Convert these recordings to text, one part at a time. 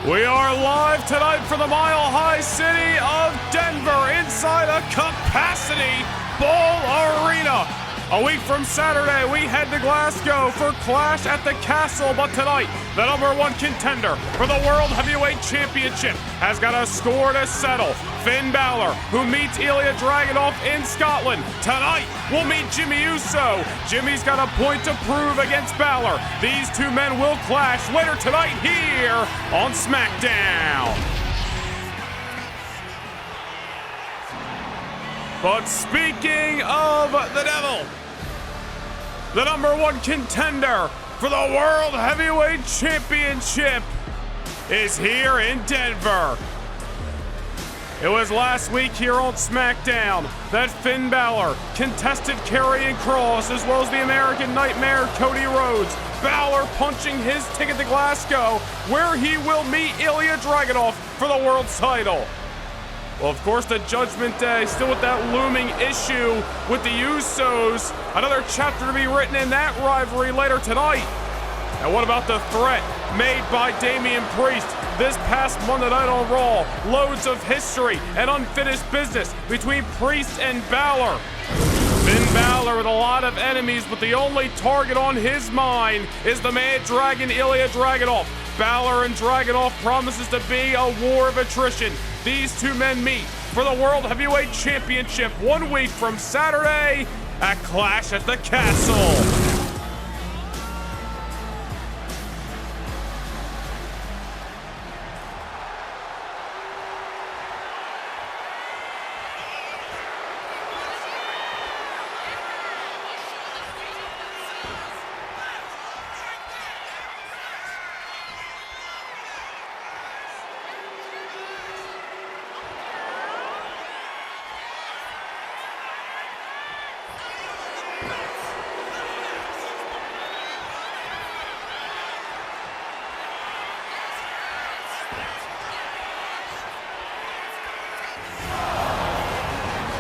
We are live tonight from the Mile High city of Denver inside a capacity ball arena. A week from Saturday, we head to Glasgow for Clash at the Castle, but tonight, the #1 contender for the World Heavyweight Championship has got a score to settle. Finn Balor, who meets Ilya Dragunov in Scotland. Tonight, we'll meet Jimmy Uso. Jimmy's got a point to prove against Balor. These two men will clash later tonight here on SmackDown. But speaking of the devil, the #1 contender for the World Heavyweight Championship is here in Denver. It was last week here on SmackDown that Finn Balor contested Karrion Kross as well as the American Nightmare Cody Rhodes. Balor punching his ticket to Glasgow, where he will meet Ilya Dragunov for the world title. Well, of course, the Judgment Day, still with that looming issue with the Usos. Another chapter to be written in that rivalry later tonight. And what about the threat made by Damian Priest this past Monday night on Raw? Loads of history and unfinished business between Priest and Balor. Finn Balor with a lot of enemies, but the only target on his mind is the Mad Dragon Ilya Dragunov. Balor and Dragunov promises to be a war of attrition. These two men meet for the World Heavyweight Championship 1 week from Saturday at Clash at the Castle.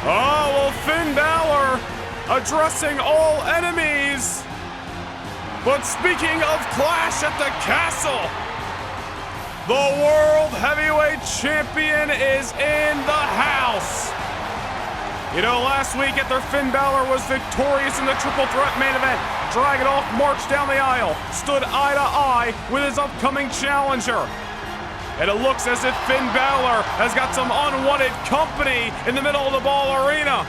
Oh, well, Finn Balor addressing all enemies. But speaking of Clash at the Castle, the World Heavyweight Champion is in the house. You know, last week after Finn Balor was victorious in the Triple Threat main event, Dragunov marched down the aisle, stood eye to eye with his upcoming challenger. And it looks as if Finn Balor has got some unwanted company in the middle of the ball arena.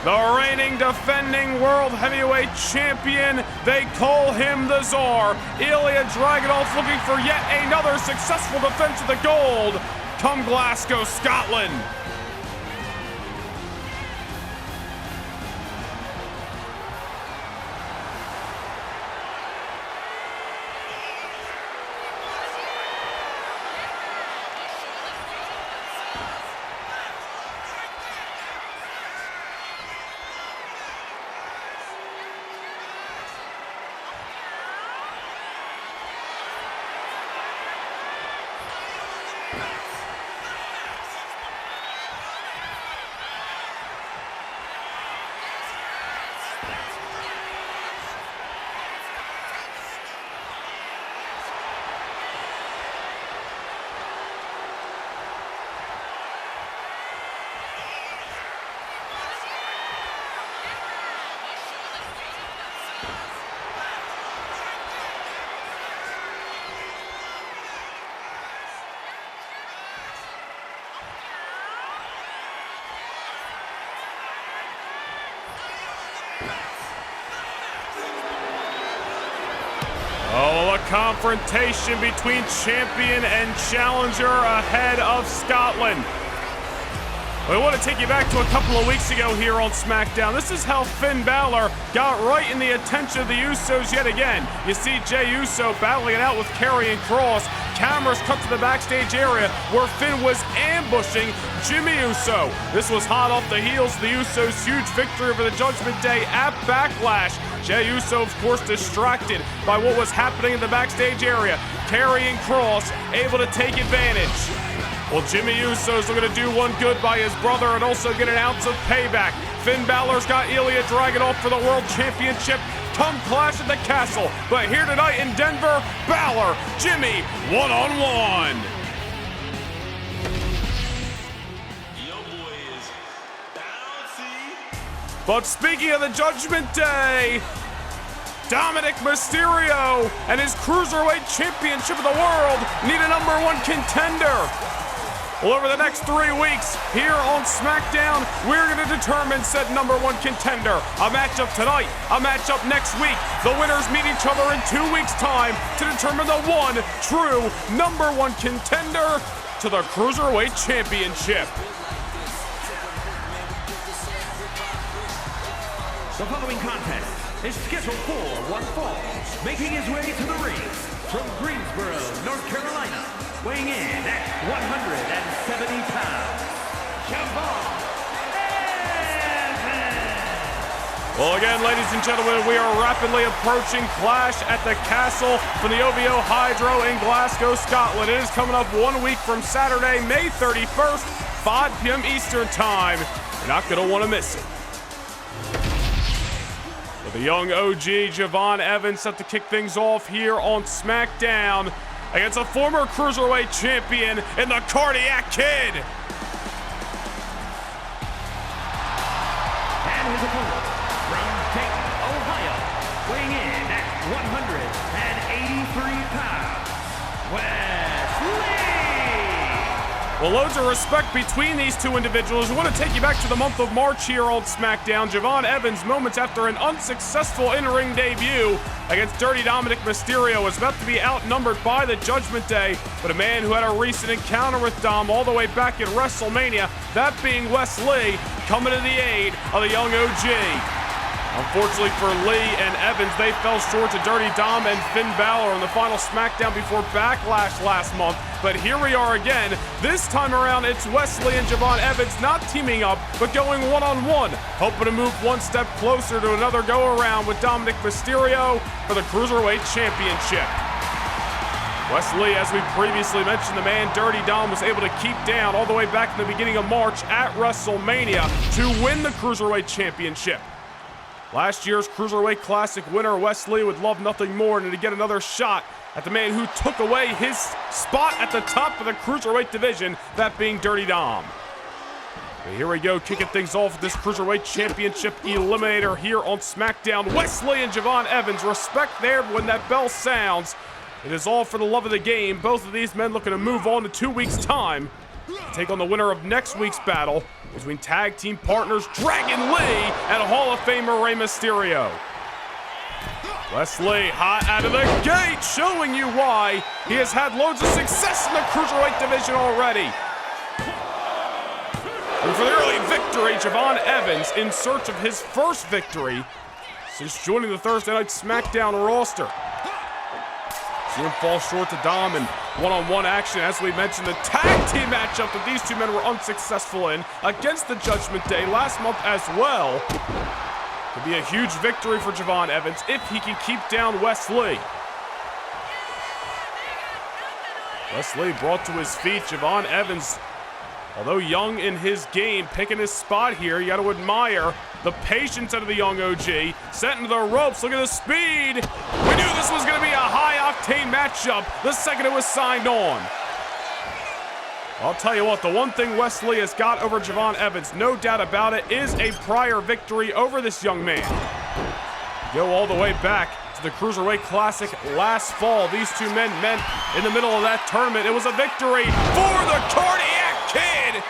The reigning, defending World Heavyweight Champion, they call him the Czar. Ilya Dragunov looking for yet another successful defense of the gold come Glasgow, Scotland. Oh, a confrontation between champion and challenger ahead of Scotland. We want to take you back to a couple of weeks ago here on SmackDown. This is how Finn Balor got right in the attention of the Usos yet again. You see Jey Uso battling it out with Karrion Kross. Cameras cut to the backstage area where Finn was ambushing Jimmy Uso. This was hot off the heels of the Usos' huge victory over the Judgment Day at Backlash. Jey Uso, of course, distracted by what was happening in the backstage area. Karrion Kross able to take advantage. Well, Jimmy Uso's looking to do one good by his brother and also get an ounce of payback. Finn Balor's got Ilya Dragunov for the World Championship. come clash at the castle. But here tonight in Denver, Balor, Jimmy, one-on-one. But speaking of the Judgment Day, Dominic Mysterio and his Cruiserweight Championship of the World need a #1 contender. Well, over the next 3 weeks here on SmackDown, we're going to determine said #1 contender. A matchup tonight, a matchup next week. The winners meet each other in 2 weeks' time to determine the one true #1 contender to the Cruiserweight Championship. The following contest is scheduled for one fall. Making his way to the ring from Greensboro, North Carolina, weighing in at 170 pounds, Javon Evans. Well, again, ladies and gentlemen, we are rapidly approaching Clash at the Castle from the OVO Hydro in Glasgow, Scotland. It is coming up 1 week from Saturday, May 31st, 5 p.m. Eastern Time. You're not going to want to miss it. The young OG Javon Evans set to kick things off here on SmackDown against a former Cruiserweight champion in the Cardiac Kid. And his opponent from Dayton, Ohio, weighing in at 183 pounds, Wes Lee. Well, loads of respect between these two individuals. We want to take you back to the month of March here on SmackDown. Javon Evans, moments after an unsuccessful in-ring debut against Dirty Dominic Mysterio, was about to be outnumbered by the Judgment Day, but a man who had a recent encounter with Dom all the way back at WrestleMania, that being Wes Lee, coming to the aid of the young OG. Unfortunately for Lee and Evans, they fell short to Dirty Dom and Finn Balor in the final SmackDown before Backlash last month. But here we are again. This time around, it's Wes Lee and Javon Evans not teaming up, but going one-on-one, hoping to move one step closer to another go-around with Dominic Mysterio for the Cruiserweight Championship. Wes Lee, as we previously mentioned, the man Dirty Dom was able to keep down all the way back in the beginning of March at WrestleMania to win the Cruiserweight Championship. Last year's Cruiserweight Classic winner, Wes Lee, would love nothing more than to get another shot at the man who took away his spot at the top of the Cruiserweight division, that being Dirty Dom. But here we go, kicking things off with this Cruiserweight Championship Eliminator here on SmackDown. Wes Lee and Javon Evans, respect there when that bell sounds. It is all for the love of the game. Both of these men looking to move on in 2 weeks' time to take on the winner of next week's battle between tag team partners Dragon Lee and Hall of Famer Rey Mysterio. Wes Lee, hot out of the gate, showing you why he has had loads of success in the Cruiserweight division already. And for the early victory, Javon Evans in search of his first victory since joining the Thursday Night SmackDown roster. See him fall short to Dom in one-on-one action. As we mentioned, the tag team matchup that these two men were unsuccessful in against the Judgment Day last month as well. Could be a huge victory for Javon Evans if he can keep down Wes Lee. Wes Lee brought to his feet. Javon Evans, although young in his game, picking his spot here. You got to admire the patience out of the young OG. Set into the ropes. Look at the speed. We knew this was going to be a high-octane matchup the second it was signed on. I'll tell you what, the one thing Wes Lee has got over Javon Evans, no doubt about it, is a prior victory over this young man. Go all the way back to the Cruiserweight Classic last fall. These two men met in the middle of that tournament. It was a victory for the Cardiac Kid.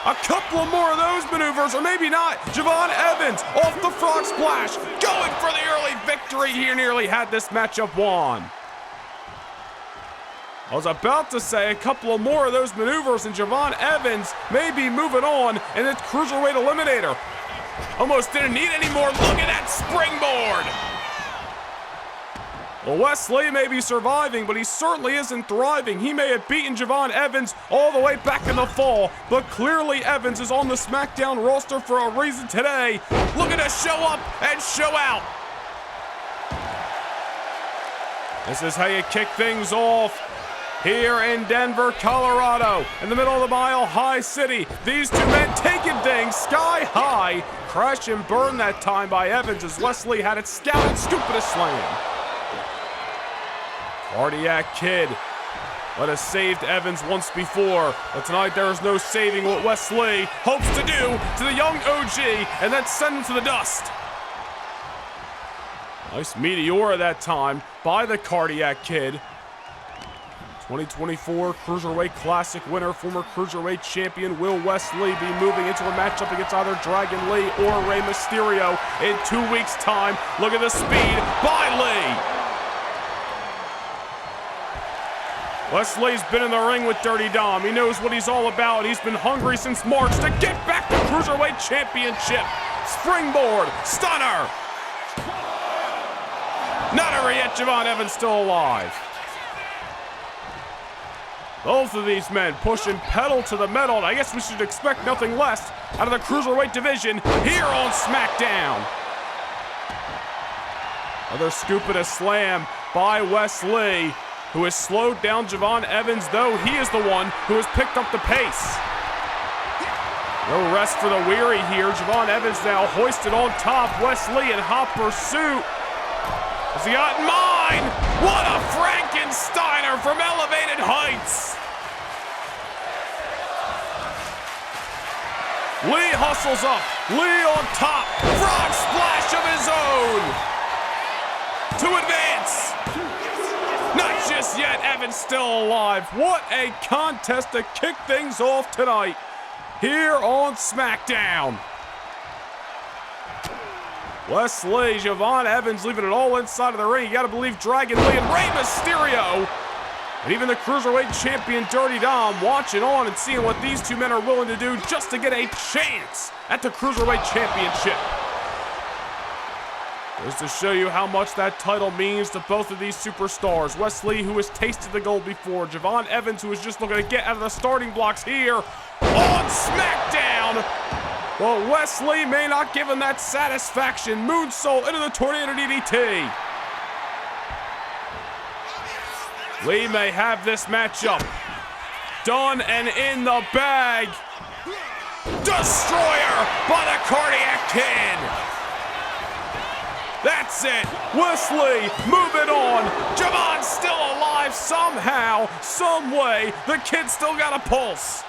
A couple more of those maneuvers, or maybe not. Javon Evans off the frog splash, going for the early victory. He nearly had this matchup won. I was about to say a couple of more of those maneuvers, and Javon Evans may be moving on in the Cruiserweight Eliminator. Almost didn't need any more. Look at that springboard. Well, Wes Lee may be surviving, but he certainly isn't thriving. He may have beaten Javon Evans all the way back in the fall, but clearly Evans is on the SmackDown roster for a reason today. Looking to show up and show out. This is how you kick things off here in Denver, Colorado, in the middle of the Mile High City. These two men taking things sky high. crash and burn that time by Evans as Wes Lee had it scouted. Stupidest slam. Cardiac Kid let us saved Evans once before, but tonight there is no saving what Wes Lee hopes to do to the young OG and then send him to the dust. Nice meteor that time by the Cardiac Kid. 2024 Cruiserweight Classic winner, former Cruiserweight champion, will Wes Lee be moving into a matchup against either Dragon Lee or Rey Mysterio in 2 weeks' time? Look at the speed by Lee. Wes Lee's been in the ring with Dirty Dom. He knows what he's all about. He's been hungry since March to get back to Cruiserweight Championship. Springboard, stunner. Not over yet, Javon Evans still alive. Both of these men pushing pedal to the metal, and I guess we should expect nothing less out of the Cruiserweight division here on SmackDown. Another scoop and a slam by Wes Lee, who has slowed down Javon Evans, though he is the one who has picked up the pace. No rest for the weary here. Javon Evans now hoisted on top. Wes Lee in hot pursuit. Has he got in mind? What a Frankensteiner from elevated heights. Lee hustles up. Lee on top. Frog splash of his own. To advance. Not just yet, Evans still alive. What a contest to kick things off tonight here on SmackDown. Wes Lee, Javon Evans leaving it all inside of the ring. You gotta believe Dragon Lee and Rey Mysterio, and even the Cruiserweight champion Dirty Dom watching on and seeing what these two men are willing to do just to get a chance at the Cruiserweight Championship. Just to show you how much that title means to both of these superstars. Wes Lee, who has tasted the gold before. Javon Evans, who is just looking to get out of the starting blocks here on SmackDown. Well, Wes Lee may not give him that satisfaction. Moonsault into the Tornado DDT. Lee may have this matchup done and in the bag. Destroyer by the Cardiac Kid. That's it. Wes Lee moving on. Javon's still alive somehow, some way. The kid still got a pulse.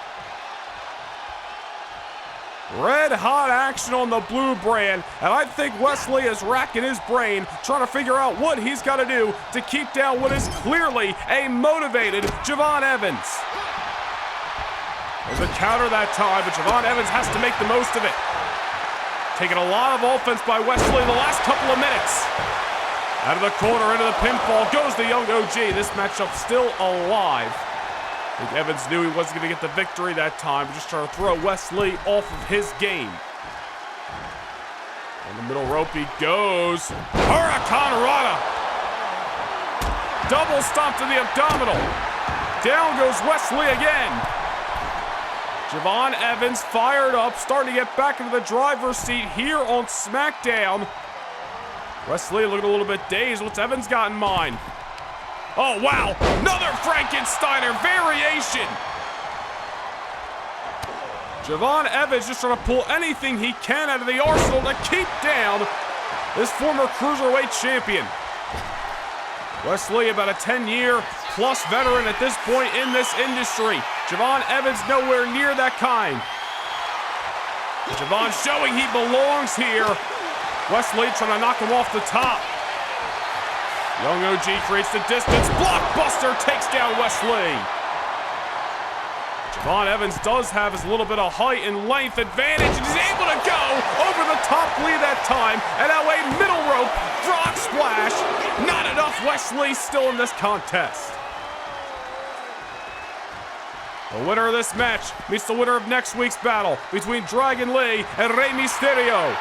Red hot action on the blue brand, and I think Wes Lee is racking his brain trying to figure out what he's got to do to keep down what is clearly a motivated Javon Evans. There's a counter that time, but Javon Evans has to make the most of it. Taking a lot of offense by Wes Lee in the last couple of minutes. Out of the corner, into the pinfall goes the young OG. This matchup still alive. I think Evans knew he wasn't going to get the victory that time. Just trying to throw Wes Lee off of his game. On the middle rope he goes. Hurricane Rana. Double stomp to the abdominal. Down goes Wes Lee again. Javon Evans fired up, starting to get back into the driver's seat here on SmackDown. Wes Lee looking a little bit dazed. What's Evans got in mind? Oh, wow. Another Frankensteiner variation. Javon Evans just trying to pull anything he can out of the arsenal to keep down this former Cruiserweight champion. Wes Lee, about a 10-year-plus veteran at this point in this industry. Javon Evans nowhere near that kind. Javon showing he belongs here. Wes Lee trying to knock him off the top. Young OG creates the distance. Blockbuster takes down Wes Lee. Javon Evans does have his little bit of height and length advantage, and he's able to go over the top Lee that time, and that way middle rope, frog splash. Not enough. Wes Lee still in this contest. The winner of this match meets the winner of next week's battle between Dragon Lee and Rey Mysterio.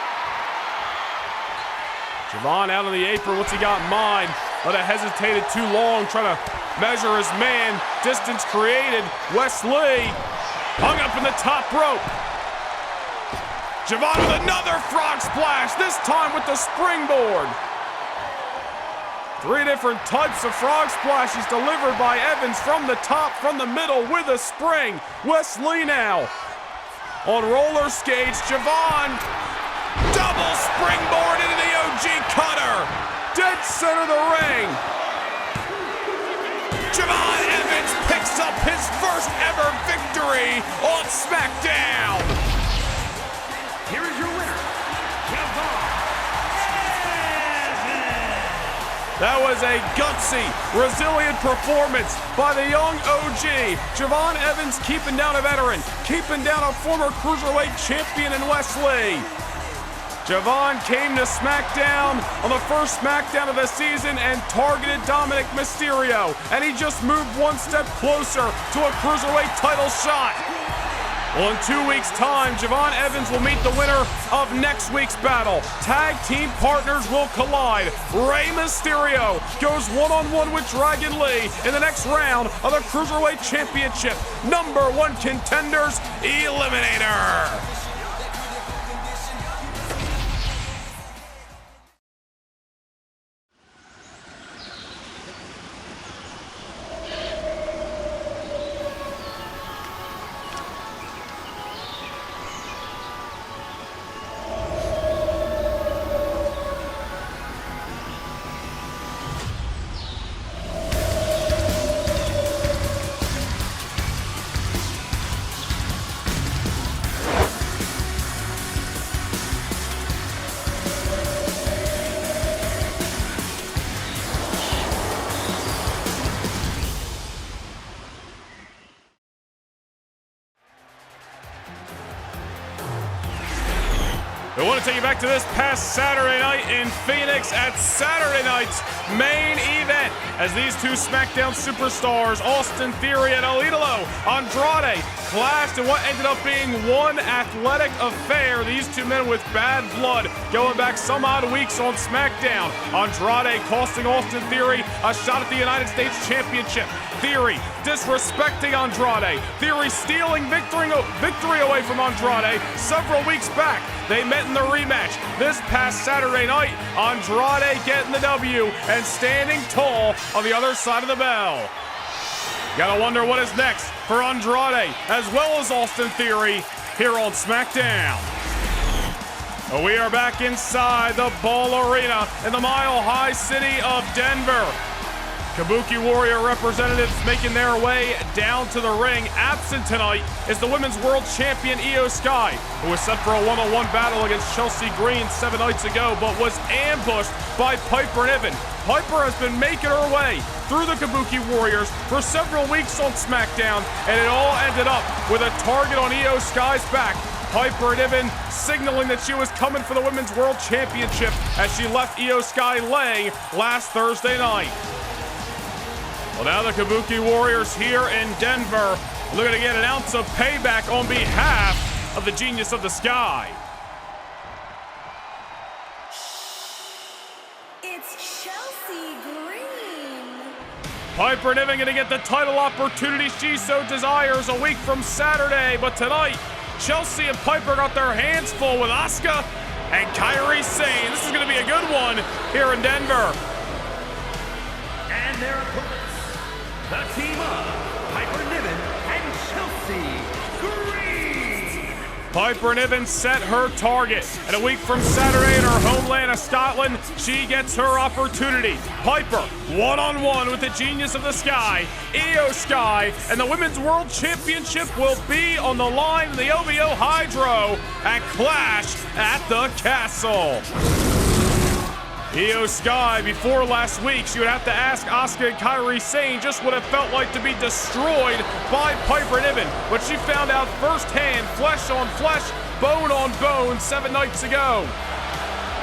Javon out on the apron. What's he got in mind? But it hesitated too long, trying to measure his man. Distance created. Wes Lee hung up in the top rope. Javon with another frog splash, this time with the springboard. 3 different types of frog splashes delivered by Evans from the top, from the middle with a spring. Wes Lee now on roller skates. Javon springboard into the OG cutter. Dead center of the ring. Javon Evans picks up his first ever victory on SmackDown. Here is your winner, Javon Evans. That was a gutsy, resilient performance by the young OG. Javon Evans keeping down a veteran, keeping down a former Cruiserweight champion in Wes Lee. Javon came to SmackDown on the first SmackDown of the season and targeted Dominic Mysterio, and he just moved one step closer to a Cruiserweight title shot. Well, in 2 weeks' time, Javon Evans will meet the winner of next week's battle. Tag team partners will collide. Rey Mysterio goes one-on-one with Dragon Lee in the next round of the Cruiserweight Championship. #1 Contenders Eliminator. We want to take you back to this past Saturday night in Phoenix at Saturday night's main event as these two SmackDown superstars, Austin Theory and El Idolo Andrade, clashed in what ended up being one athletic affair. These two men with bad blood going back some odd weeks on SmackDown. Andrade costing Austin Theory a shot at the United States Championship. Theory disrespecting Andrade. Theory stealing victory away from Andrade several weeks back. They met in the rematch this past Saturday night. Andrade getting the W and standing tall on the other side of the bell. Gotta wonder what is next for Andrade as well as Austin Theory here on SmackDown. We are back inside the Ball Arena in the Mile High city of Denver. Kabuki Warrior representatives making their way down to the ring. Absent tonight is the Women's World Champion Io Sky, who was set for a one-on-one battle against Chelsea Green 7 nights ago, but was ambushed by Piper Niven. Piper has been making her way through the Kabuki Warriors for several weeks on SmackDown, and it all ended up with a target on Io Sky's back. Piper Niven signaling that she was coming for the Women's World Championship as she left Io Sky laying last Thursday night. Well, now the Kabuki Warriors here in Denver looking to get an ounce of payback on behalf of the Genius of the Sky. It's Chelsea Green. Piper Niven going to get the title opportunity she so desires a week from Saturday, but tonight, Chelsea and Piper got their hands full with Asuka and Kairi Sane. This is going to be a good one here in Denver. And their opponents, the team of Piper Niven and Chelsea Green. Piper Niven set her target, and a week from Saturday in her homeland of Scotland, she gets her opportunity. Piper, one-on-one with the Genius of the Sky, Io Sky, and the Women's World Championship will be on the line in the OVO Hydro at Clash at the Castle. Io Sky, before last week, she would have to ask Asuka and Kairi Sane just what it felt like to be destroyed by Piper Niven, but she found out firsthand, flesh on flesh, bone on bone 7 nights ago.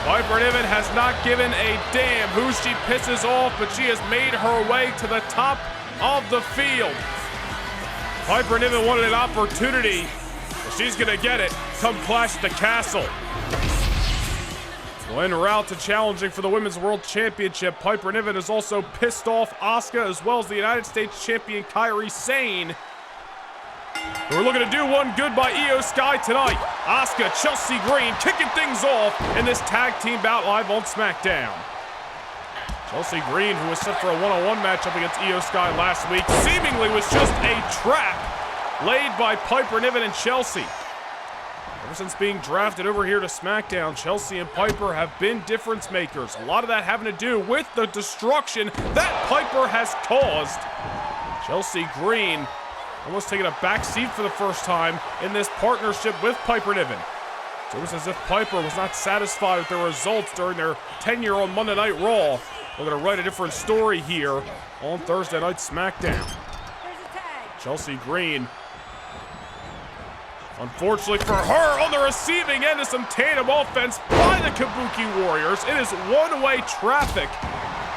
Piper Niven has not given a damn who she pisses off, but she has made her way to the top of the field. Piper Niven wanted an opportunity, but she's gonna get it come Clash at the Castle. Well, en route to challenging for the Women's World Championship, Piper Niven is also pissed off Asuka as well as the United States Champion Kairi Sane. We're looking to do one good by Io Sky tonight. Asuka, Chelsea Green kicking things off in this tag team bout live on SmackDown. Chelsea Green, who was set for a one-on-one matchup against Io Sky last week, seemingly was just a trap laid by Piper Niven and Chelsea. Ever since being drafted over here to SmackDown, Chelsea and Piper have been difference makers. A lot of that having to do with the destruction that Piper has caused. Chelsea Green almost taking a back seat for the first time in this partnership with Piper Niven. It's almost as if Piper was not satisfied with the results during their tenure on Monday Night Raw. We're going to write a different story here on Thursday Night SmackDown. Chelsea Green, unfortunately for her, on the receiving end of some tandem offense by the Kabuki Warriors. It is one-way traffic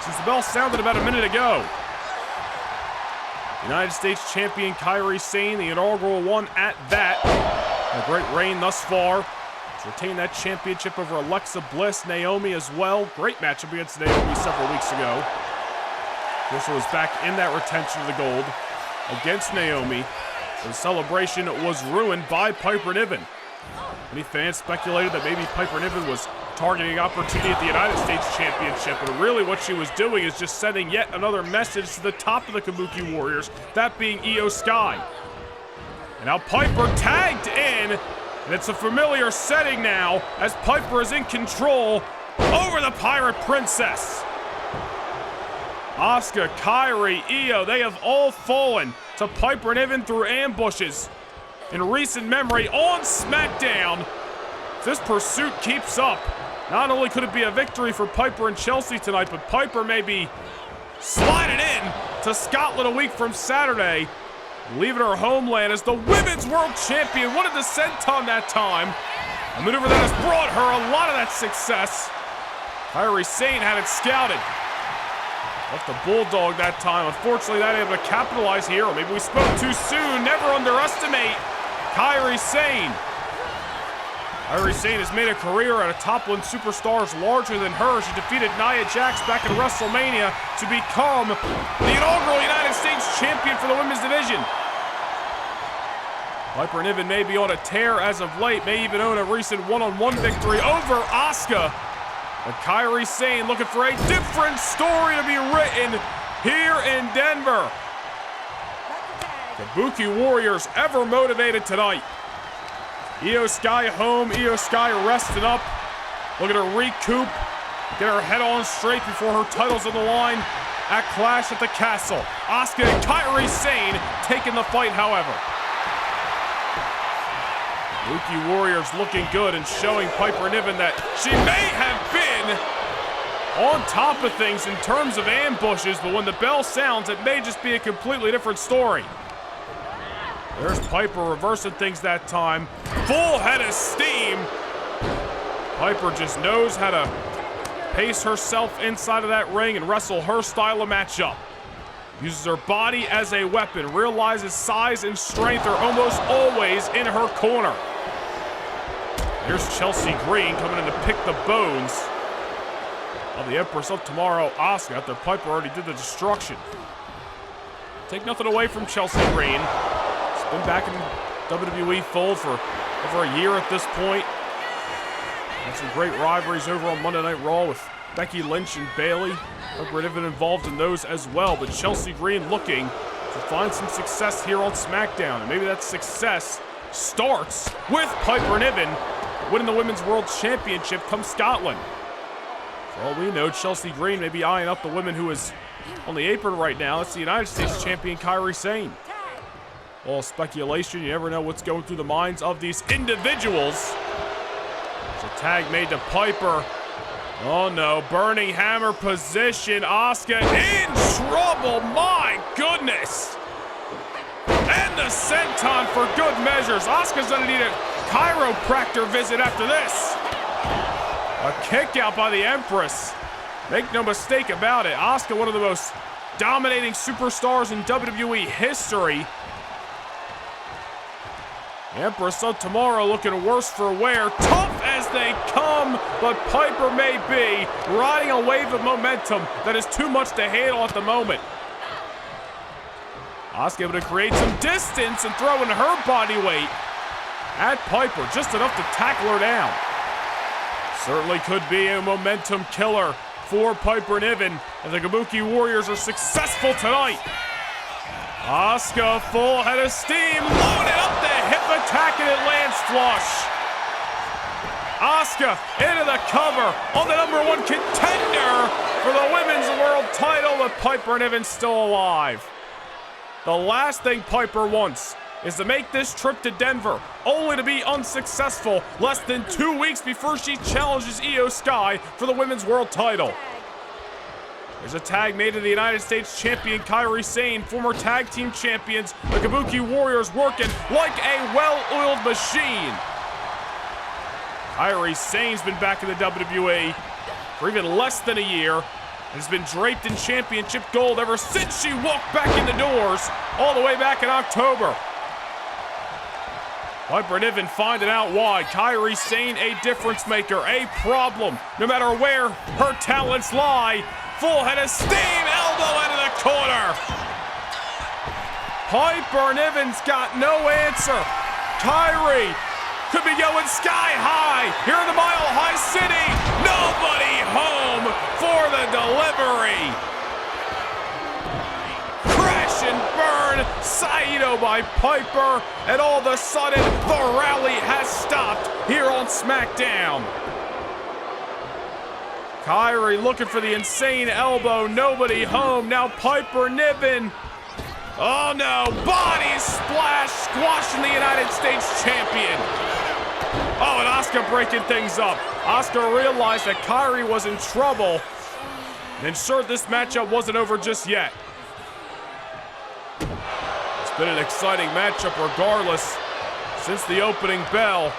since the bell sounded about a minute ago. United States champion Kairi Sane, the inaugural one at that. A great reign thus far. She's retained that championship over Alexa Bliss, Naomi as well. Great matchup against Naomi several weeks ago. This was back in that retention of the gold against Naomi. The celebration was ruined by Piper Niven. Many fans speculated that maybe Piper Niven was targeting opportunity at the United States Championship, but really what she was doing is just sending yet another message to the top of the Kabuki Warriors, that being Io Sky. And now Piper tagged in, and it's a familiar setting now as Piper is in control over the Pirate Princess. Asuka, Kairi, Io, they have all fallen to Piper Niven through ambushes in recent memory on SmackDown. If this pursuit keeps up, not only could it be a victory for Piper and Chelsea tonight, but Piper may be sliding in to Scotland a week from Saturday, leaving her homeland as the Women's World Champion. What a descent on that time. A maneuver that has brought her a lot of that success. Kairi Sane had it scouted. Left the Bulldog that time. Unfortunately, not able to capitalize here. Or maybe we spoke too soon. Never underestimate Kairi Sane. Kairi Sane has made a career out of toppling superstars larger than her. She defeated Nia Jax back in WrestleMania to become the inaugural United States champion for the women's division. Piper Niven may be on a tear as of late, may even own a recent one-on-one victory over Asuka. But Kairi Sane looking for a different story to be written here in Denver. Kabuki Warriors ever motivated tonight. Io Sky home, Io Sky resting up. Looking to recoup, get her head on straight before her title's on the line at Clash at the Castle. Asuka and Kairi Sane taking the fight, however. Kabuki Warriors looking good and showing Piper Niven that she may have been on top of things in terms of ambushes, but when the bell sounds, it may just be a completely different story. There's Piper reversing things that time. Full head of steam. Piper just knows how to pace herself inside of that ring and wrestle her style of matchup. Uses her body as a weapon, realizes size and strength are almost always in her corner. Here's Chelsea Green coming in to pick the bones of the Empress of Tomorrow, Asuka, after Piper already did the destruction. Take nothing away from Chelsea Green. She's been back in WWE fold for over a year at this point. Had some great rivalries over on Monday Night Raw with Becky Lynch and Bayley. Piper Niven involved in those as well, but Chelsea Green looking to find some success here on SmackDown. And maybe that success starts with Piper Niven winning the Women's World Championship come Scotland. For all we know, Chelsea Green may be eyeing up the woman who is on the apron right now. That's the United States champion, Kairi Sane. All speculation, you never know what's going through the minds of these individuals. There's a tag made to Piper. Oh no, burning hammer position. Asuka in trouble, my goodness. And the senton for good measures. Asuka's gonna need a chiropractor visit after this. A kick out by the Empress. Make no mistake about it. Asuka, one of the most dominating superstars in WWE history. Empress of Tomorrow looking worse for wear. Tough as they come, but Piper may be riding a wave of momentum that is too much to handle at the moment. Asuka able to create some distance and throw in her body weight at Piper, just enough to tackle her down. Certainly could be a momentum killer for Piper Niven, and the Kabuki Warriors are successful tonight. Asuka full head of steam, loaded up the hip attack, and it lands flush. Asuka into the cover on the #1 contender for the Women's World title with Piper and Evans still alive. The last thing Piper wants is to make this trip to Denver, only to be unsuccessful less than 2 weeks before she challenges Io Sky for the Women's World title. There's a tag made to the United States champion Kairi Sane, former tag team champions, the Kabuki Warriors, working like a well-oiled machine. Kairi Sane's been back in the WWE for even less than a year and has been draped in championship gold ever since she walked back in the doors all the way back in October. Piper and Evans finding out why. Kairi Sane, a difference maker, a problem, no matter where her talents lie. Full head of steam, elbow into the corner. Piper and Evans got no answer. Kairi could be going sky high here in the Mile High City. Nobody home for the delivery. Crash and burn, Saito by Piper, and all of a sudden the rally has stopped here on SmackDown. Kairi looking for the insane elbow, nobody home. Now Piper Niven. Oh no, body splash, squashing the United States champion. Oh, and Asuka breaking things up. Asuka realized that Kairi was in trouble and ensured this matchup wasn't over just yet. It's been an exciting matchup regardless since the opening bell.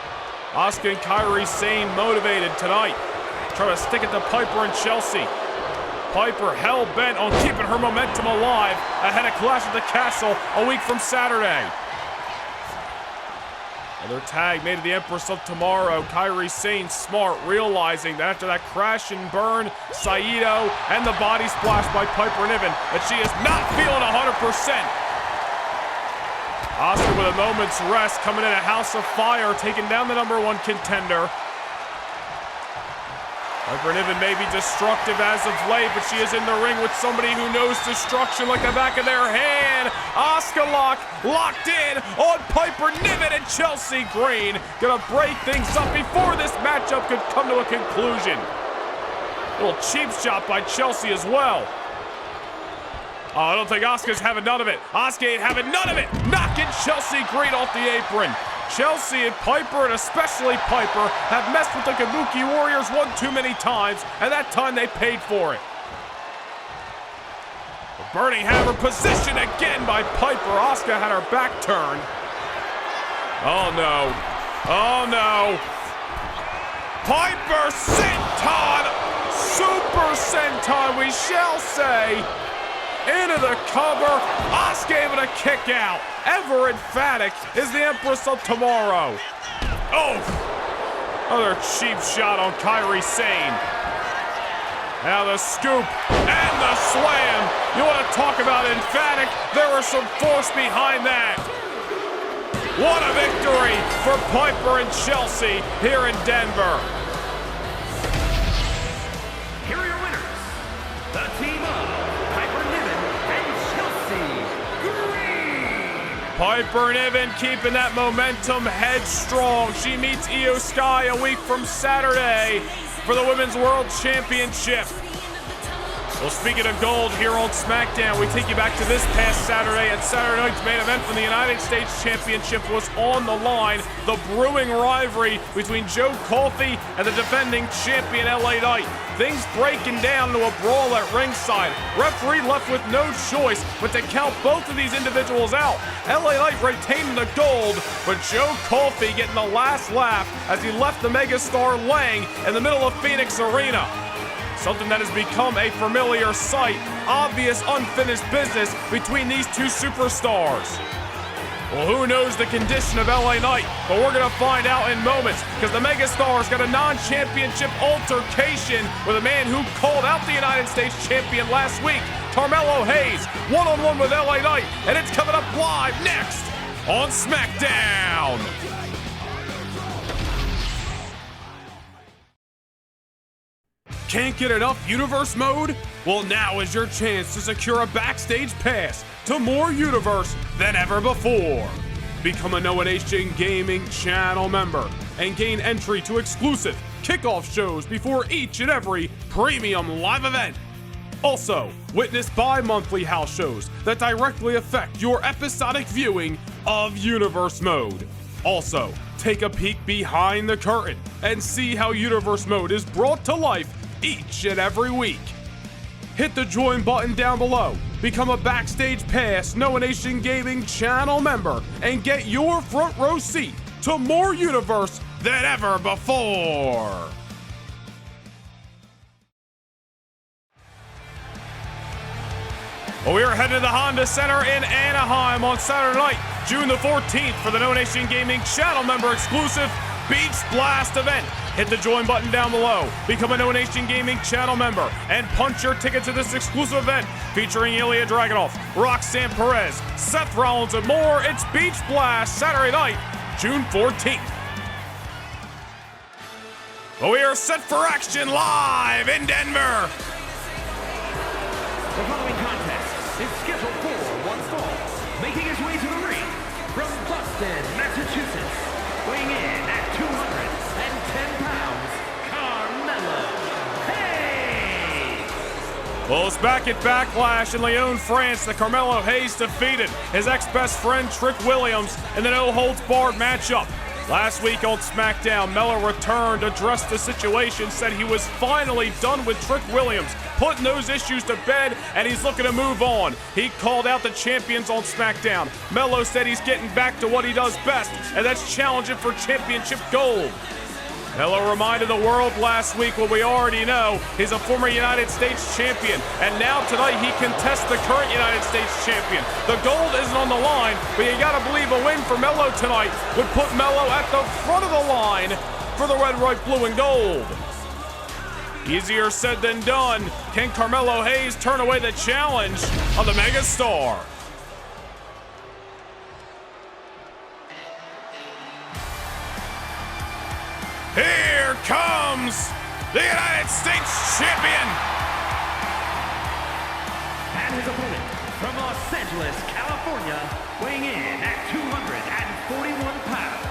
Asuka and Kairi Sane motivated tonight. Trying to stick it to Piper and Chelsea. Piper hell-bent on keeping her momentum alive ahead of Clash at the Castle a week from Saturday. Another tag made to the Empress of Tomorrow. Kairi Sane smart, realizing that after that crash and burn, Saito and the body splash by Piper Niven, that she is not feeling 100%. Asuka with a moment's rest, coming in a House of Fire, taking down the #1 contender. Piper Niven may be destructive as of late, but she is in the ring with somebody who knows destruction like the back of their hand. Asuka locked in on Piper Niven, and Chelsea Green gonna break things up before this matchup could come to a conclusion. Little cheap shot by Chelsea as well. Oh, I don't think Asuka's having none of it. Asuka ain't having none of it. Knocking Chelsea Green off the apron. Chelsea and Piper, and especially Piper, have messed with the Kabuki Warriors one too many times, and that time they paid for it. The Burning Hammer position again by Piper. Asuka had her back turned. Oh no. Oh no. Piper senton, super senton, we shall say. Into the cover, Asuka able to kick out. Ever emphatic is the Empress of Tomorrow. Oh, another cheap shot on Kairi Sane. Now the scoop and the slam. You want to talk about emphatic? There was some force behind that. What a victory for Piper and Chelsea here in Denver. Here are your winners, the team of Piper Niven keeping that momentum headstrong. She meets Io Sky a week from Saturday for the Women's World Championship. Well, speaking of gold here on SmackDown, we take you back to this past Saturday, and Saturday night's main event from the United States Championship was on the line. The brewing rivalry between Joe Coffey and the defending champion LA Knight. Things breaking down to a brawl at ringside. Referee left with no choice but to count both of these individuals out. LA Knight retaining the gold, but Joe Coffey getting the last laugh as he left the megastar laying in the middle of Phoenix Arena. Something that has become a familiar sight. Obvious unfinished business between these two superstars. Well, who knows the condition of LA Knight, but we're gonna find out in moments, because the megastar's got a non-championship altercation with a man who called out the United States champion last week, Carmelo Hayes, one-on-one with LA Knight, and it's coming up live next on SmackDown. Can't get enough Universe mode? Well, now is your chance to secure a backstage pass to more Universe than ever before. Become a Noah Nation Gaming channel member. and gain entry to exclusive kickoff shows before each and every premium live event. Also, witness bi-monthly house shows that directly affect your episodic viewing of Universe Mode. Also, take a peek behind the curtain and see how Universe Mode is brought to life each and every week. Hit the join button down below, become a Backstage Pass Noah Nation Gaming channel member, and get your front row seat to more Universe than ever before. Well, we are headed to the Honda Center in Anaheim on Saturday night, June the 14th, for the Noah Nation Gaming channel member exclusive Beach Blast event. Hit the join button down below, become a Noah Nation Gaming channel member, and punch your ticket to this exclusive event featuring Ilya Dragunov, Roxanne Perez, Seth Rollins, and more. It's Beach Blast Saturday night, June 14th. Well, we are set for action live in Denver. The following contest is scheduled for one fall. Making his way to the ring from Boston, Massachusetts, weighing in at 210 pounds, Carmelo Hayes. Well, it's back at Backlash in Lyon, France that Carmelo Hayes defeated his ex-best friend Trick Williams in the no-holds-barred matchup. Last week on SmackDown, Melo returned, addressed the situation, said he was finally done with Trick Williams, putting those issues to bed, and he's looking to move on. He called out the champions on SmackDown. Melo said he's getting back to what he does best, and that's challenging for championship gold. Melo reminded the world last week what we already know. He's a former United States champion, and now tonight he contests the current United States champion. The gold isn't on the line, but you gotta believe a win for Melo tonight would put Melo at the front of the line for the red, white, blue, and gold. Easier said than done. Can Carmelo Hayes turn away the challenge of the megastar? Here comes the United States champion. And his opponent from Los Angeles, California, weighing in at 241 pounds,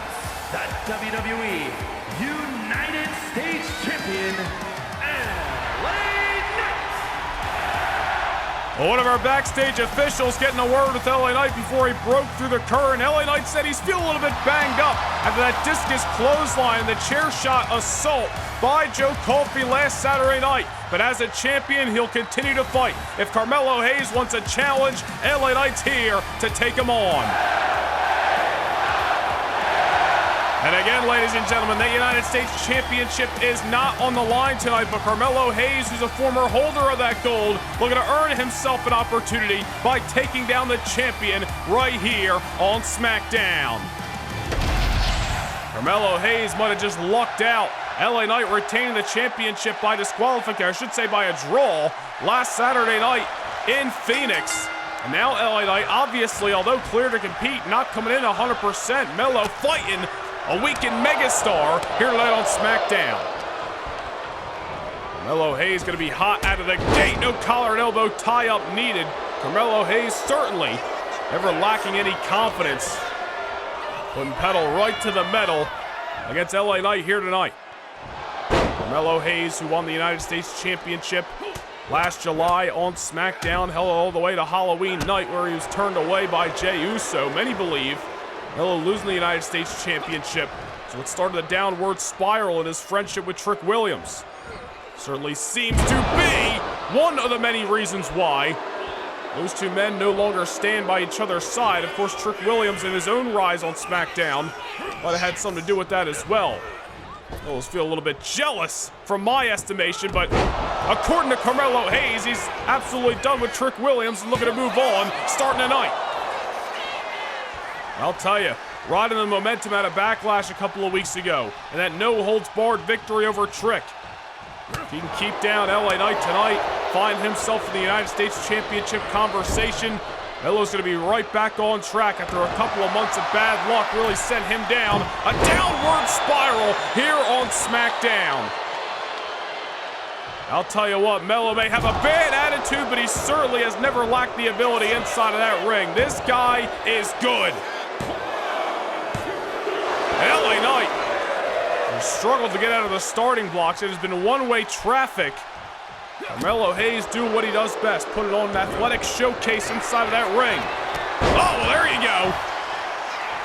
the WWE United States champion, Well, one of our backstage officials getting a word with LA Knight before he broke through the curtain. LA Knight said he's feeling a little bit banged up after that discus clothesline and the chair shot assault by Joe Coffey last Saturday night. But as a champion, he'll continue to fight. If Carmelo Hayes wants a challenge, LA Knight's here to take him on. And again, ladies and gentlemen, the United States Championship is not on the line tonight, but Carmelo Hayes, who's a former holder of that gold, looking to earn himself an opportunity by taking down the champion right here on SmackDown. Carmelo Hayes might have just lucked out. LA Knight retaining the championship by disqualification, I should say by a draw, last Saturday night in Phoenix. And now LA Knight, obviously, although clear to compete, not coming in 100%. Melo fighting a weakened megastar here tonight on SmackDown. Carmelo Hayes going to be hot out of the gate. No collar and elbow tie-up needed. Carmelo Hayes certainly never lacking any confidence. Putting pedal right to the metal against LA Knight here tonight. Carmelo Hayes, who won the United States Championship last July on SmackDown, held all the way to Halloween night where he was turned away by Jey Uso. Many believe Melo losing the United States Championship is what started a downward spiral in his friendship with Trick Williams. Certainly seems to be one of the many reasons why those two men no longer stand by each other's side. Of course, Trick Williams in his own rise on SmackDown might have had something to do with that as well. I always feel a little bit jealous from my estimation, but according to Carmelo Hayes, he's absolutely done with Trick Williams and looking to move on starting tonight. I'll tell you, riding the momentum out of Backlash a couple of weeks ago, and that no-holds-barred victory over Trick. If he can keep down LA Knight tonight, find himself in the United States Championship conversation, Melo's going to be right back on track after a couple of months of bad luck really sent him down a downward spiral here on SmackDown. I'll tell you what, Melo may have a bad attitude, but he certainly has never lacked the ability inside of that ring. This guy is good. LA Knight He struggled to get out of the starting blocks. It has been one-way traffic. Carmelo Hayes doing what he does best, put it on an athletic showcase inside of that ring. Oh, well, there you go.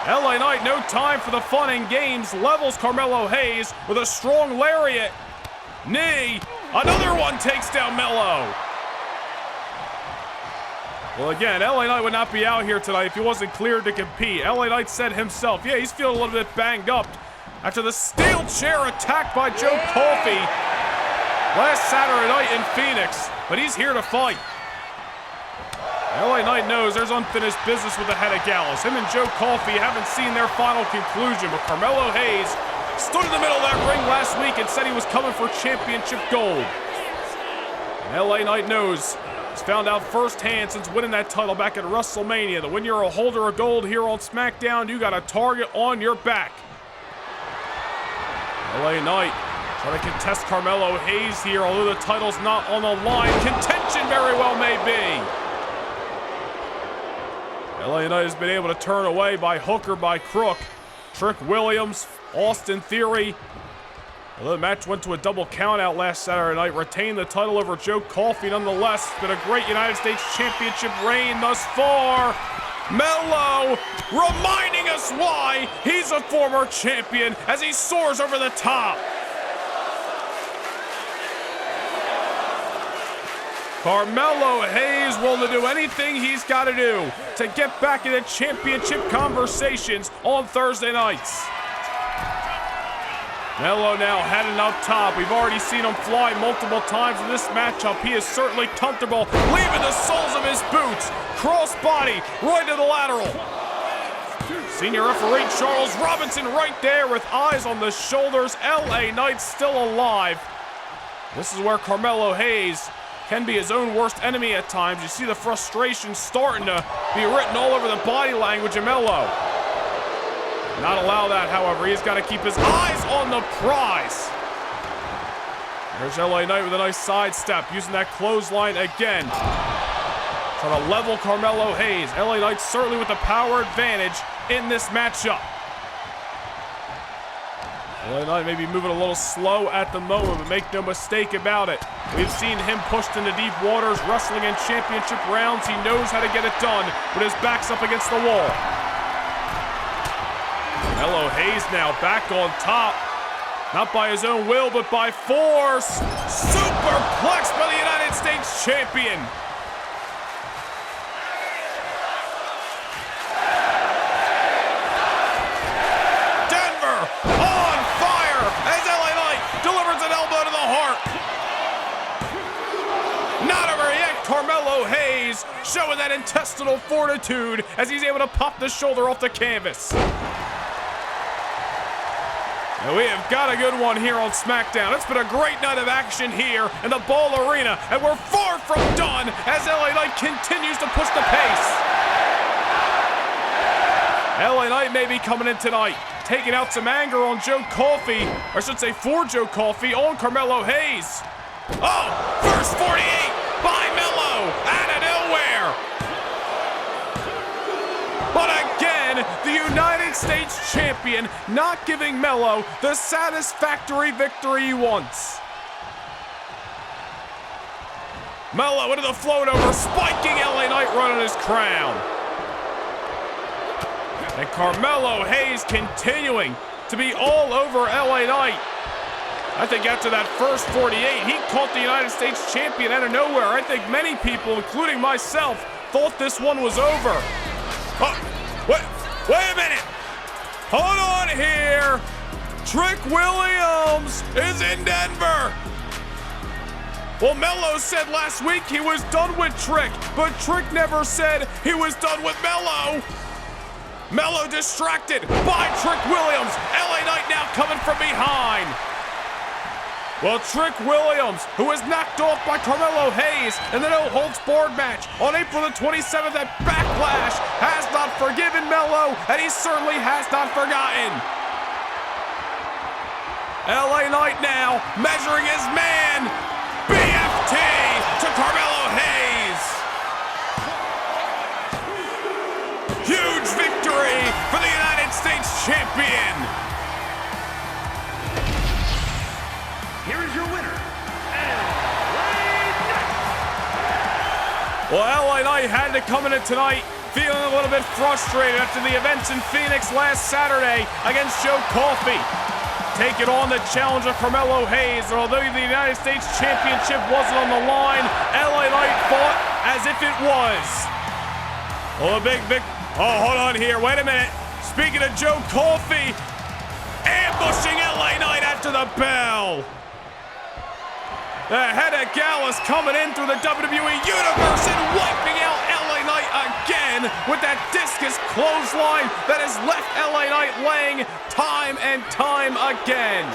LA Knight, no time for the fun and games, levels Carmelo Hayes with a strong lariat. Knee, another one takes down Melo. Well, again, LA Knight would not be out here tonight if he wasn't cleared to compete. LA Knight said himself, yeah, he's feeling a little bit banged up after the steel chair attack by Joe Coffey last Saturday night in Phoenix, but he's here to fight. LA Knight knows there's unfinished business with the head of Gallows. Him and Joe Coffey haven't seen their final conclusion, but Carmelo Hayes stood in the middle of that ring last week and said he was coming for championship gold. And LA Knight knows, he's found out firsthand since winning that title back at WrestleMania that when you're a holder of gold here on SmackDown, you got a target on your back. LA Knight trying to contest Carmelo Hayes here, although the title's not on the line. Contention very well may be. LA Knight has been able to turn away by hook or by crook. Trick Williams, Austin Theory. Although the match went to a double countout last Saturday night, retained the title over Joe Coffey nonetheless. It's been a great United States Championship reign thus far. Melo reminding us why he's a former champion as he soars over the top. Carmelo Hayes willing to do anything he's got to do to get back into championship conversations on Thursday nights. Melo now heading up top. We've already seen him fly multiple times in this matchup. He is certainly comfortable, leaving the soles of his boots. Cross body, right to the lateral. Senior referee Charles Robinson right there with eyes on the shoulders. LA Knight still alive. This is where Carmelo Hayes can be his own worst enemy at times. You see the frustration starting to be written all over the body language of Melo. Not allow that, however. He's got to keep his eyes on the prize. There's LA Knight with a nice sidestep, using that clothesline again. Trying to level Carmelo Hayes. LA Knight certainly with the power advantage in this matchup. LA Knight may be moving a little slow at the moment, but make no mistake about it. We've seen him pushed into deep waters, wrestling in championship rounds. He knows how to get it done, but his back's up against the wall. Carmelo Hayes now back on top. Not by his own will, but by force. Superplex by the United States champion. Denver on fire as LA Knight delivers an elbow to the heart. Not over yet. Carmelo Hayes showing that intestinal fortitude as he's able to pop the shoulder off the canvas. And we have got a good one here on SmackDown. It's been a great night of action here in the Ball Arena, and we're far from done as LA Knight continues to push the pace. LA Knight may be coming in tonight, taking out some anger on Joe Coffey, or I should say for Joe Coffey, on Carmelo Hayes. Oh, first 48 by Melo out of nowhere. But again, the United States champion not giving Melo the satisfactory victory he wants. Melo into the float over, spiking LA Knight right on his crown. And Carmelo Hayes continuing to be all over LA Knight. I think after that first 48, he caught the United States champion out of nowhere. I think many people, including myself, thought this one was over. Oh, wait a minute. Hold on here. Trick Williams is in Denver. Well, Melo said last week he was done with Trick, but Trick never said he was done with Melo. Melo distracted by Trick Williams. LA Knight now coming from behind. Well, Trick Williams, who was knocked off by Carmelo Hayes in the no-holds-barred match on April the 27th at Backlash, has not forgiven Melo, and he certainly has not forgotten. LA Knight now measuring his man. BFT to Carmelo Hayes. Huge victory for the United States champion. Well, LA Knight had to come in tonight feeling a little bit frustrated after the events in Phoenix last Saturday against Joe Coffey. Taking on the challenger Carmelo Hayes, and although the United States Championship wasn't on the line, LA Knight fought as if it was. Well, oh, hold on here, wait a minute. Speaking of Joe Coffey, ambushing LA Knight after the bell. The head of Gallus coming in through the WWE Universe and wiping out LA Knight again with that discus clothesline that has left LA Knight laying time and time again.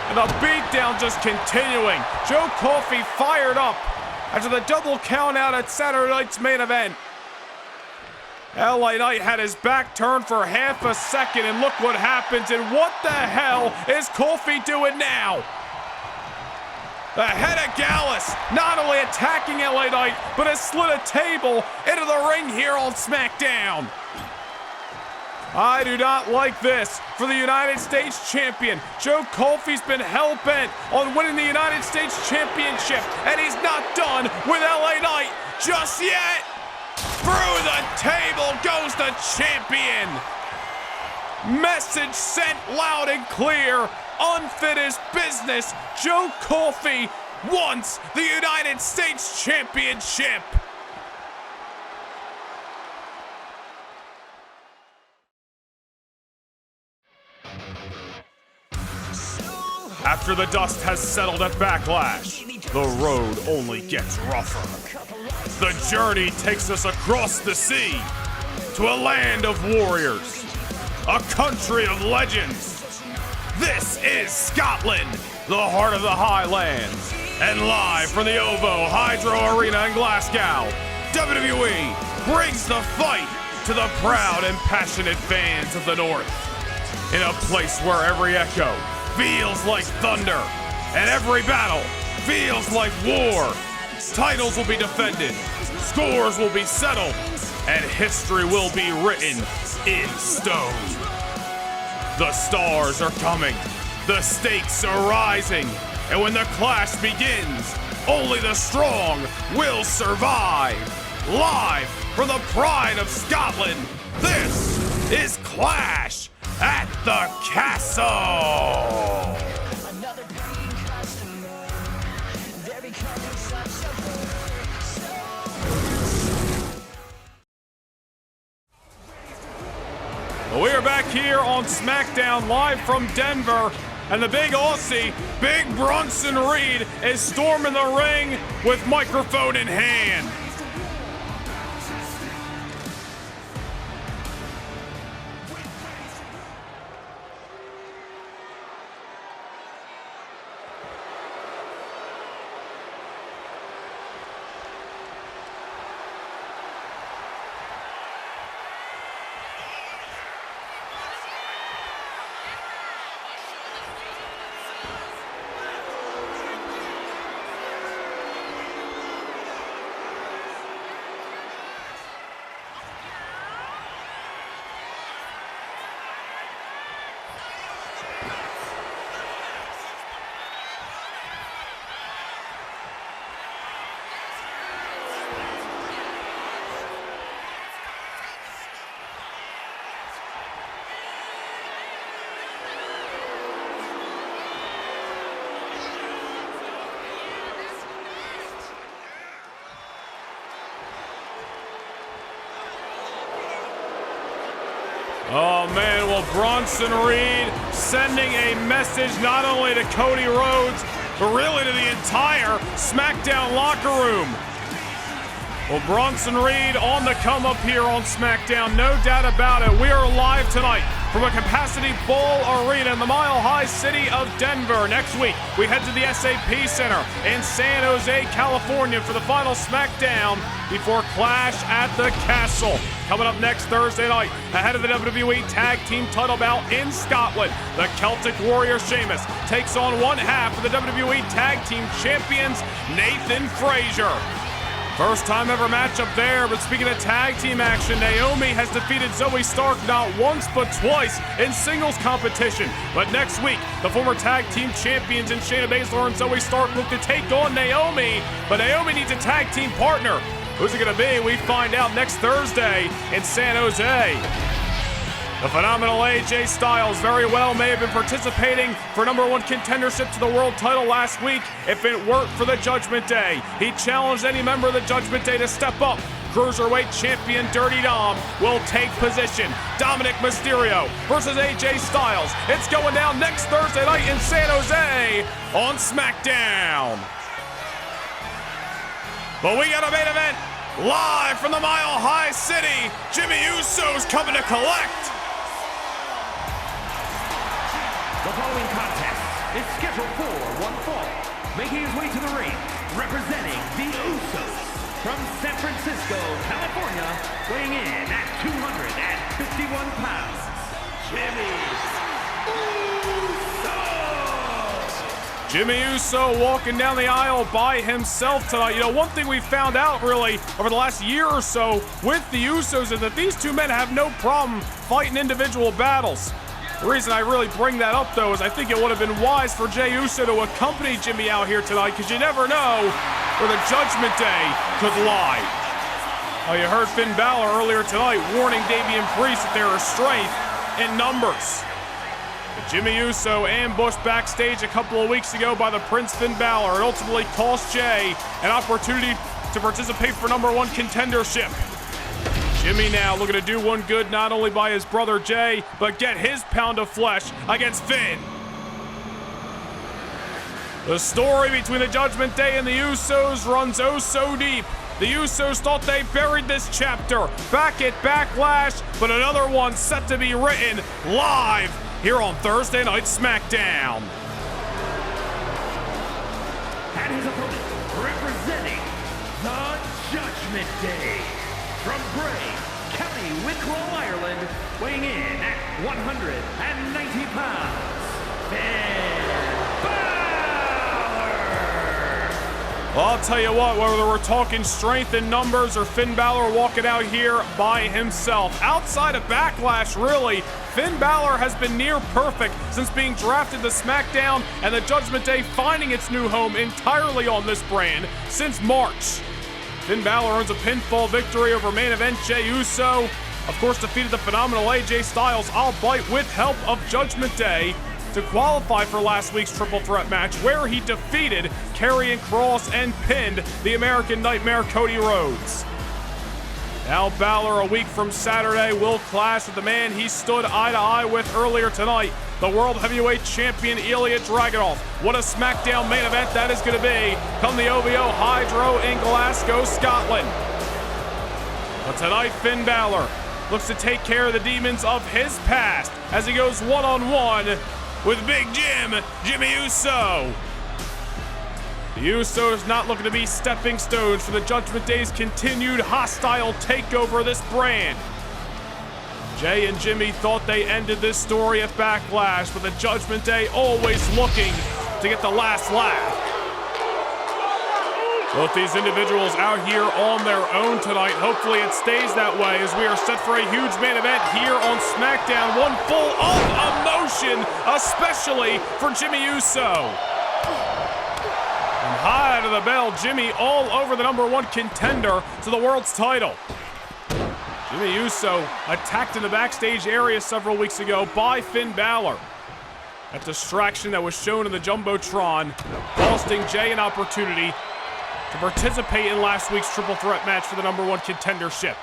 And the beatdown just continuing. Joe Coffey fired up after the double count out at Saturday night's main event. LA Knight had his back turned for half a second, and look what happens. And what the hell is Coffey doing now? The head of Gallus not only attacking LA Knight, but has slid a table into the ring here on SmackDown. I do not like this for the United States Champion. Joe Coffey's been hell-bent on winning the United States Championship, and he's not done with LA Knight just yet. Through the table goes the champion. Message sent loud and clear. Unfit as business. Joe Coffey wants the United States Championship. After the dust has settled at Backlash, the road only gets rougher. The journey takes us across the sea to a land of warriors, a country of legends. This is Scotland, the heart of the Highlands, and live from the OVO Hydro Arena in Glasgow, WWE brings the fight to the proud and passionate fans of the North. In a place where every echo feels like thunder, and every battle feels like war. Titles will be defended, scores will be settled, and history will be written in stone. The stars are coming, the stakes are rising, and when the clash begins, only the strong will survive. Live from the pride of Scotland, this is Clash at the Castle. We are back here on SmackDown live from Denver, and the big Aussie, Big Bronson Reed, is storming the ring with microphone in hand. Oh man, well, Bronson Reed sending a message not only to Cody Rhodes, but really to the entire SmackDown locker room. Well, Bronson Reed on the come up here on SmackDown, no doubt about it. We are live tonight from a capacity full arena in the Mile High city of Denver. Next week, we head to the SAP Center in San Jose, California for the final SmackDown before Clash at the Castle. Coming up next Thursday night, ahead of the WWE Tag Team title bout in Scotland, the Celtic Warrior Sheamus takes on one half of the WWE Tag Team Champions, Nathan Frazier. First time ever matchup there, but speaking of tag team action, Naomi has defeated Zoe Stark not once but twice in singles competition. But next week, the former tag team champions in Shayna Baszler and Zoe Stark look to take on Naomi, but Naomi needs a tag team partner. Who's it gonna be? We find out next Thursday in San Jose. The phenomenal AJ Styles very well may have been participating for #1 contendership to the world title last week if it weren't for the Judgment Day. He challenged any member of the Judgment Day to step up. Cruiserweight champion Dirty Dom will take position. Dominic Mysterio versus AJ Styles. It's going down next Thursday night in San Jose on SmackDown. But we got a main event live from the Mile High City. Jimmy Uso's coming to collect. The following contest is scheduled for one fall. Making his way to the ring, representing the Usos from San Francisco, California, weighing in at 251 pounds, Jimmy Uso! Jimmy Uso walking down the aisle by himself tonight. You know, one thing we found out really over the last year or so with the Usos is that these two men have no problem fighting individual battles. The reason I really bring that up, though, is I think it would have been wise for Jey Uso to accompany Jimmy out here tonight, because you never know where the Judgment Day could lie. Oh, you heard Finn Balor earlier tonight warning Damian Priest that there is strength in numbers. But Jimmy Uso ambushed backstage a couple of weeks ago by the Prince Finn Balor and ultimately cost Jey an opportunity to participate for #1 contendership. Jimmy now looking to do one good not only by his brother Jey, but get his pound of flesh against Finn. The story between the Judgment Day and the Usos runs oh so deep. The Usos thought they buried this chapter back at Backlash, but another one set to be written live here on Thursday Night SmackDown. And his opponent, representing the Judgment Day, from Bray, County Wicklow, Ireland, weighing in at 190 pounds, Finn Balor! Well, I'll tell you what, whether we're talking strength in numbers or Finn Balor walking out here by himself, outside of Backlash, really, Finn Balor has been near perfect since being drafted to SmackDown and the Judgment Day finding its new home entirely on this brand since March. Finn Balor earns a pinfall victory over main event Jey Uso. Of course, defeated the phenomenal AJ Styles, albeit with help of Judgment Day, to qualify for last week's triple threat match where he defeated Karrion Kross and pinned the American Nightmare Cody Rhodes. Now Balor, a week from Saturday, will clash with the man he stood eye-to-eye with earlier tonight, the World Heavyweight Champion Ilya Dragunov. What a SmackDown main event that is going to be come the OVO Hydro in Glasgow, Scotland. But tonight, Finn Balor looks to take care of the demons of his past as he goes one-on-one with Big Jim, Jimmy Uso. The Usos not looking to be stepping stones for the Judgment Day's continued hostile takeover of this brand. Jey and Jimmy thought they ended this story at Backlash, but the Judgment Day always looking to get the last laugh. Both these individuals out here on their own tonight. Hopefully it stays that way as we are set for a huge main event here on SmackDown. One full of emotion, especially for Jimmy Uso. And high out of the bell, Jimmy all over the #1 contender to the world's title. Jimmy Uso attacked in the backstage area several weeks ago by Finn Balor. That distraction that was shown in the Jumbotron, costing Jey an opportunity to participate in last week's triple threat match for the #1 contendership.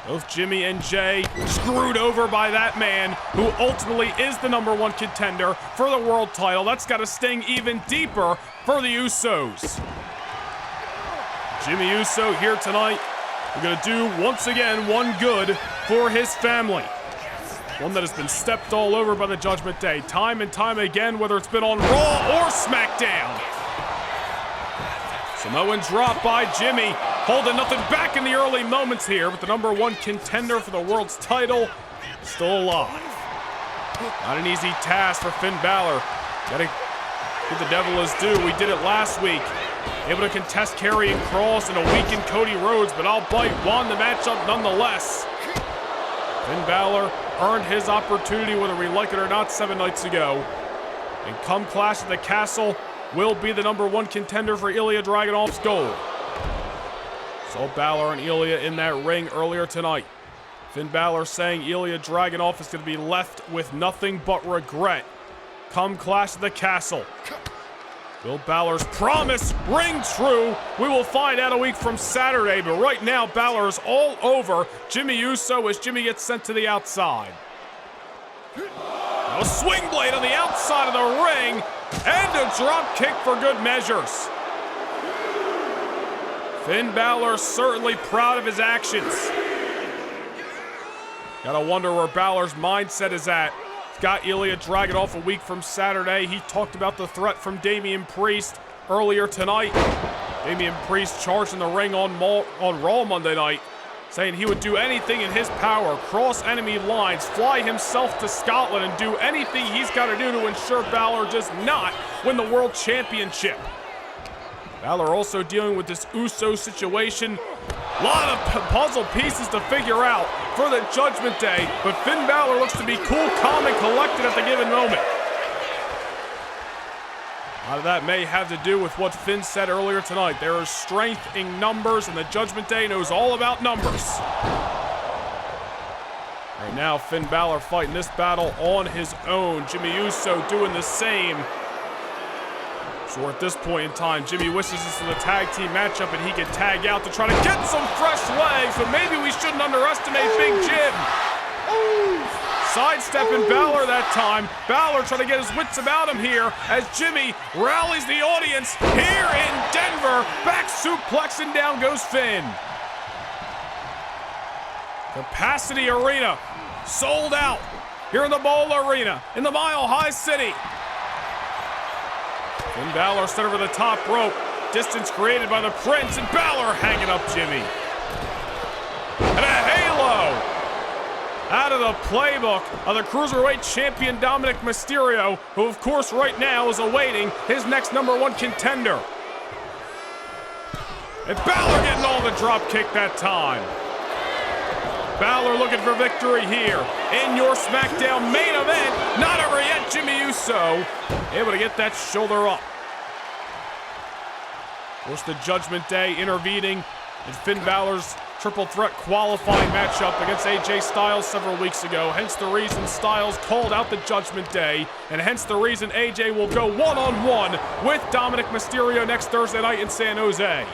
Both Jimmy and Jey screwed over by that man who ultimately is the #1 contender for the world title. That's got to sting even deeper for the Usos. Jimmy Uso here tonight. We're going to do once again one good for his family. One that has been stepped all over by the Judgment Day time and time again, whether it's been on Raw or SmackDown. Samoan drop by Jimmy, holding nothing back in the early moments here, but the #1 contender for the world's title still alive. Not an easy task for Finn Balor. Gotta give the devil his due. We did it last week able to contest Karrion Kross and a weakened Cody Rhodes, but albeit won the matchup nonetheless. Finn Balor earned his opportunity, whether we like it or not, 7 nights ago. And come Clash at the Castle, will be the #1 contender for Ilya Dragunov's gold. Saw Balor and Ilya in that ring earlier tonight. Finn Balor saying Ilya Dragunov is going to be left with nothing but regret come Clash at the Castle. Will Balor's promise ring true? We will find out a week from Saturday, but right now Balor is all over Jimmy Uso as Jimmy gets sent to the outside. A swing blade on the outside of the ring, and a drop kick for good measures. Finn Balor certainly proud of his actions. Gotta wonder where Balor's mindset is at. He's got Ilya Dragunov a week from Saturday. He talked about the threat from Damian Priest earlier tonight. Damian Priest charged in the ring on Raw Monday night, saying he would do anything in his power, cross enemy lines, fly himself to Scotland, and do anything he's got to do to ensure Balor does not win the World Championship. Balor also dealing with this Uso situation. A lot of puzzle pieces to figure out for the Judgment Day, but Finn Balor looks to be cool, calm, and collected at the given moment. A lot of that may have to do with what Finn said earlier tonight. There is strength in numbers, and the Judgment Day knows all about numbers. Right now, Finn Balor fighting this battle on his own. Jimmy Uso doing the same. So at this point in time, Jimmy wishes this was a tag team matchup and he could tag out to try to get some fresh legs, but maybe we shouldn't underestimate Big Jim. Sidestepping Balor that time. Balor trying to get his wits about him here as Jimmy rallies the audience here in Denver. Back suplex and down goes Finn. Capacity Arena sold out here in the Bowl Arena in the Mile High City. Finn Balor set over the top rope. Distance created by the Prince, and Balor hanging up Jimmy. And a halo out of the playbook of the Cruiserweight Champion Dominic Mysterio, who of course right now is awaiting his next #1 contender. And Balor getting all the drop kick that time. Balor looking for victory here in your SmackDown main event. Not over yet, Jimmy Uso able to get that shoulder up. Of course, the Judgment Day intervening in Finn Balor's triple threat qualifying matchup against AJ Styles several weeks ago. Hence the reason Styles called out the Judgment Day, and hence the reason AJ will go one-on-one with Dominic Mysterio next Thursday night in San Jose.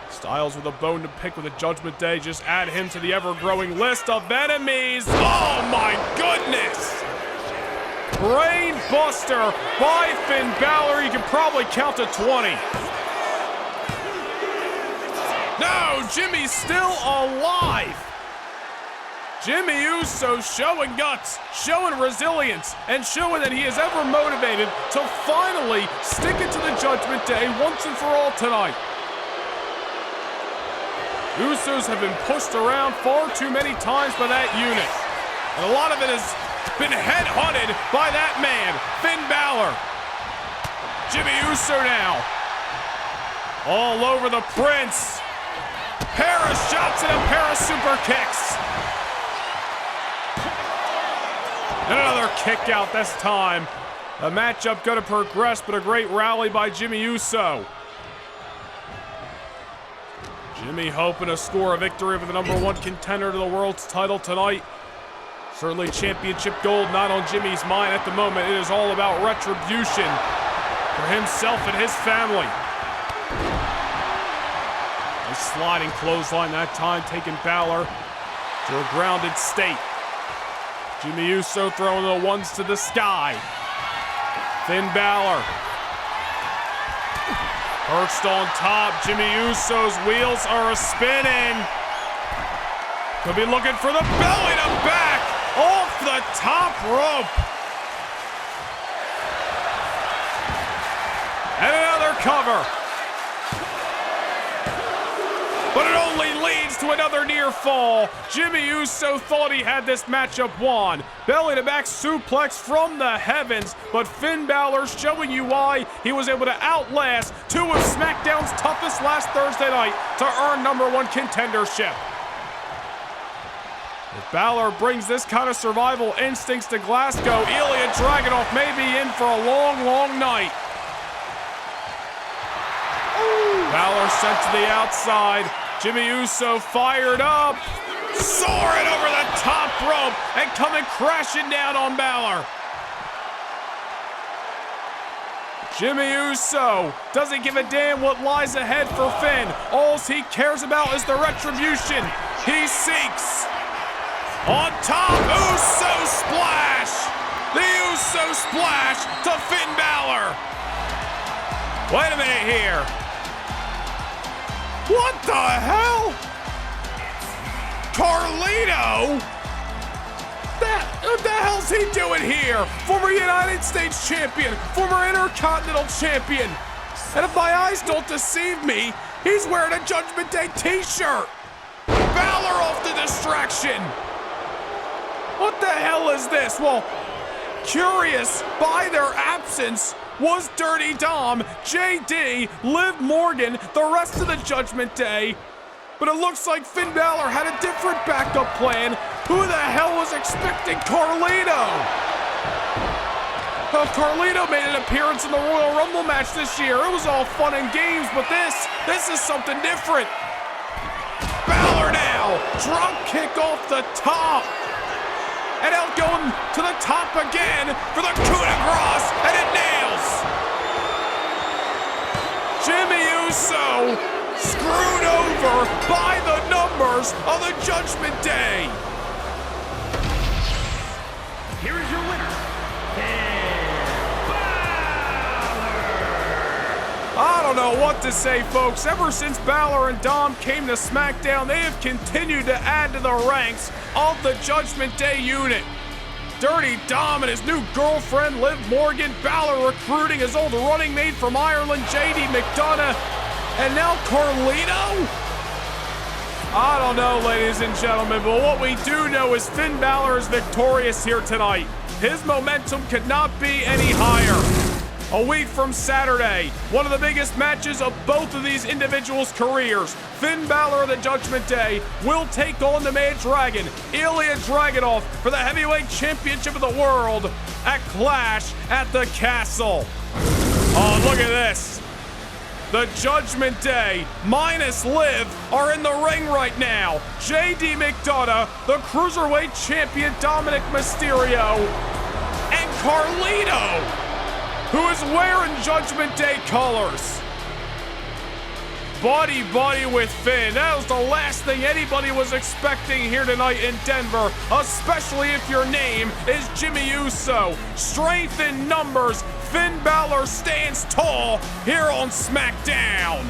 Styles with a bone to pick with the Judgment Day. Just add him to the ever-growing list of enemies. Oh my goodness! Brain buster by Finn Balor. You can probably count to 20. No, Jimmy's still alive. Jimmy Uso showing guts, showing resilience, and showing that he is ever motivated to finally stick it to the Judgment Day once and for all tonight. Usos have been pushed around far too many times by that unit. And a lot of it has been headhunted by that man, Finn Balor. Jimmy Uso now. All over the Prince. Pair of shots and a pair of super kicks. And another kick out this time. The matchup going to progress, but a great rally by Jimmy Uso. Jimmy hoping to score a victory over the #1 contender to the world's title tonight. Certainly championship gold not on Jimmy's mind at the moment. It is all about retribution for himself and his family. A sliding clothesline that time, taking Balor to a grounded state. Jimmy Uso throwing the ones to the sky. Finn Balor perched on top. Jimmy Uso's wheels are a-spinning. Could be looking for the belly to back off the top rope. And another cover. but it only leads to another near fall. Jimmy Uso thought he had this matchup won. Belly to back suplex from the heavens, but Finn Balor showing you why he was able to outlast two of SmackDown's toughest last Thursday night to earn #1 contendership. If Balor brings this kind of survival instincts to Glasgow, Ilya Dragunov may be in for a long, long night. Balor sent to the outside. Jimmy Uso fired up. Soaring over the top rope and coming crashing down on Balor. Jimmy Uso doesn't give a damn what lies ahead for Finn. All he cares about is the retribution he seeks. On top, Uso splash! The Uso splash to Finn Balor. Wait a minute here. What the hell? Carlito? What the hell's he doing here? Former United States champion, former Intercontinental champion. And if my eyes don't deceive me, he's wearing a Judgment Day t-shirt. Balor off the distraction. What the hell is this? Well, curious by their absence was Dirty Dom, JD, Liv Morgan, the rest of the Judgment Day. But it looks like Finn Balor had a different backup plan. Who the hell was expecting Carlito? Well, Carlito made an appearance in the Royal Rumble match this year. It was all fun and games, but this is something different. Balor now, drop kick off the top. And out going to the top again for the coup de grace, and it nails. Jimmy Uso screwed over by the numbers of the Judgment Day. Here is your winner, Finn Balor. I don't know what to say, folks. Ever since Balor and Dom came to SmackDown, they have continued to add to the ranks of the Judgment Day unit. Dirty Dom and his new girlfriend, Liv Morgan, Balor recruiting his old running mate from Ireland, JD McDonough, and now Carlito? I don't know, ladies and gentlemen, but what we do know is Finn Balor is victorious here tonight. His momentum could not be any higher. A week from Saturday, one of the biggest matches of both of these individuals' careers. Finn Balor of the Judgment Day will take on the Mad Dragon, Ilya Dragunov, for the Heavyweight Championship of the World at Clash at the Castle. Oh, look at this. The Judgment Day, minus Liv, are in the ring right now. JD McDonough, the Cruiserweight Champion Dominic Mysterio, and Carlito, who is wearing Judgment Day colors. Buddy with Finn. That was the last thing anybody was expecting here tonight in Denver, especially if your name is Jimmy Uso. Strength in numbers, Finn Balor stands tall here on SmackDown.